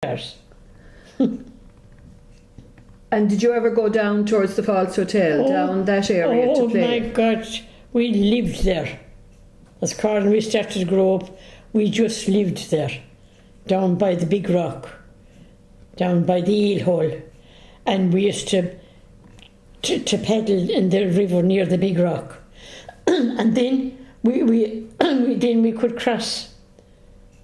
cars. And did you ever go down towards the Falls Hotel, down that area to play? Oh my God, we lived there. As Carl and we started to grow up, we just lived there, down by the big rock, down by the eel hole. And we used to paddle in the river near the big rock. And then we could cross.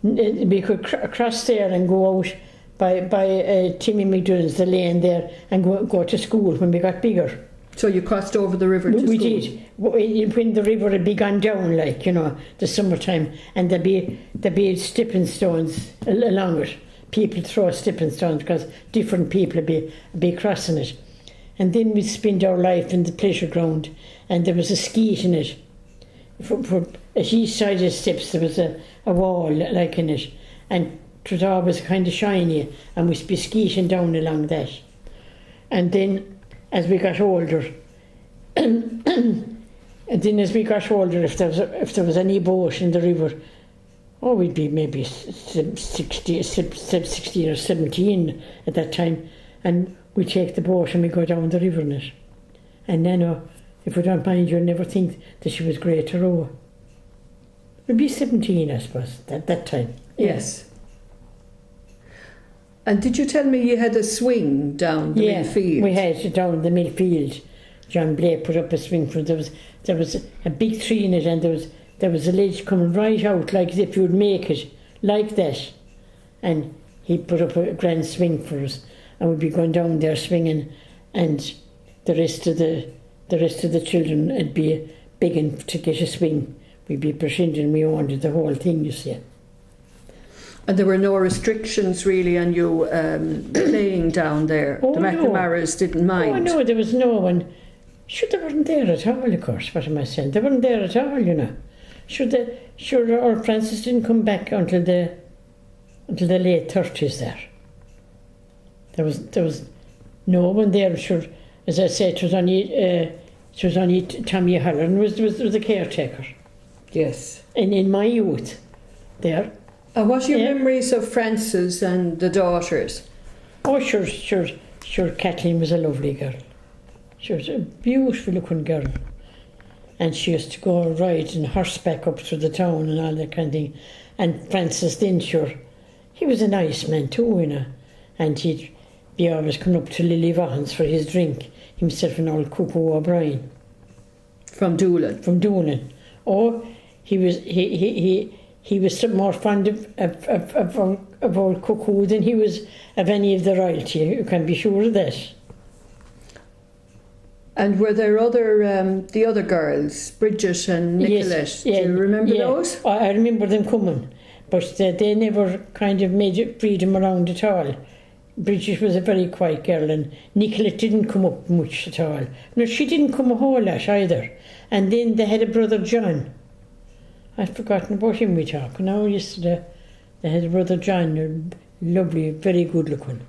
We could cross there and go out by Timmy McDonald's, the lane there, and go to school when we got bigger. So you crossed over the river to school? We did. When the river had begun down, like, you know, the summertime, and there'd be stepping stones along it. People throw stepping stones because different people would be crossing it. And then we'd spend our life in the pleasure ground, and there was a skeet in it. For each side of the steps there was a wall like in it, and it was always kind of shiny, and we'd be skeeting down along that. And then as we got older, if there was any boat in the river, we'd be maybe 16 or 17 at that time, and we'd take the boat and we'd go down the river in it. And then, if we don't mind, you'll never think that she was great to row. We'd be 17, I suppose, at that time. Yes. And did you tell me you had a swing down the mill field? Yeah, we had it down the mill field. John Blake put up a swing for it. There was a big tree in it, and there was a ledge coming right out, like as if you would make it, like that. And he put up a grand swing for us, and we'd be going down there swinging, and the rest of the children would be begging to get a swing. We'd be pretending we owned the whole thing, you see. And there were no restrictions really on you playing down there? The McNamaras didn't mind? Oh no, there was no one. Sure, they weren't there at all, of course, what am I saying? They weren't there at all, you know. Sure, our Francis didn't come back until the late 30s there. There was no one there, sure. As I said, it was only Tommy Holland was the caretaker. Yes. And in my youth, there. What are your memories of Francis and the daughters? Oh, sure, Kathleen was a lovely girl. She was a beautiful looking girl. And she used to go riding horseback up through the town and all that kind of thing. And Francis then, sure, he was a nice man too, you know. And he'd be always coming up to Lily Vaughan's for his drink, himself and old Cuckoo O'Brien. From Doolin? From Doolin. Oh, he was more fond of old Cuckoo than he was of any of the royalty, you can be sure of that. And were there the other girls, Bridget and Nicolette? Yes, yeah, do you remember those? I remember them coming, but they never kind of made freedom around at all. Bridget was a very quiet girl, and Nicolette didn't come up much at all. No, she didn't come a whole lot either. And then they had a brother John. I'd forgotten about him we talk now yesterday. They had a brother John, lovely, very good looking.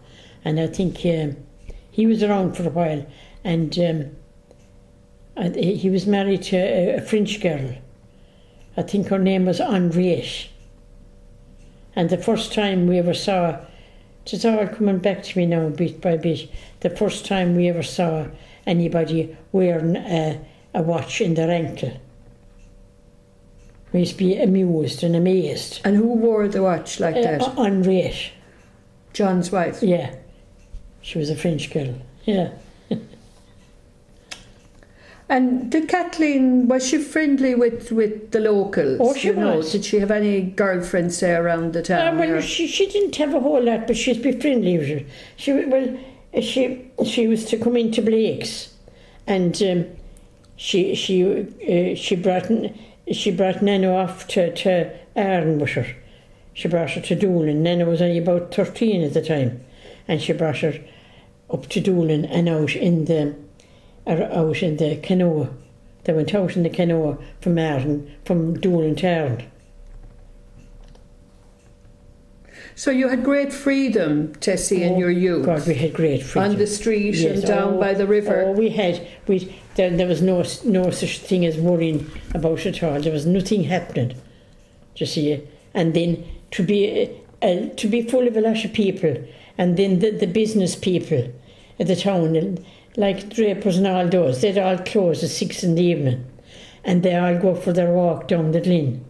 And I think he was around for a while. And he was married to a French girl. I think her name was Henriette. And the first time we ever saw, it's all coming back to me now bit by bit, the first time we ever saw anybody wearing a watch in their ankle. We used to be amused and amazed. And who wore the watch like that? Henriette. John's wife? Yeah. She was a French girl, yeah. And did Kathleen, was she friendly with the locals? Oh, she was. Did she have any girlfriends there around the town? Well, she didn't have a whole lot, but she'd be friendly with her. She was to come into Blake's, and she brought Nana off to Arran with her. She brought her to Doolin. Nana was only about 13 at the time, and she brought her up to Doolin and out in the canoe. They went out in the canoe from Arran, from Doolin to Arran. So you had great freedom, Tessie, in your youth? God, we had great freedom. On the street and down by the river? Oh, we had. There was no such thing as worrying about it at all. There was nothing happening, you see. And then to be to be full of a lot of people, and then the business people at the town, like drapers and all those, they'd all close at 6 in the evening, and they all go for their walk down the Glyn.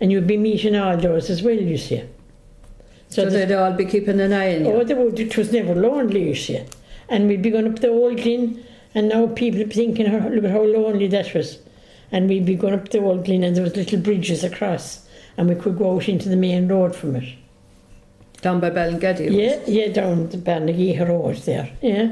And you'd be meeting all those as well, you see. So they'd all be keeping an eye on you? Oh, it was never lonely, you see. And we'd be going up the old Glyn, and now people are thinking, look at how lonely that was. And we'd be going up the old Glyn, and there was little bridges across, and we could go out into the main road from it. Down by Ballingaddy? Yeah, down the Ballingaddy road there, yeah.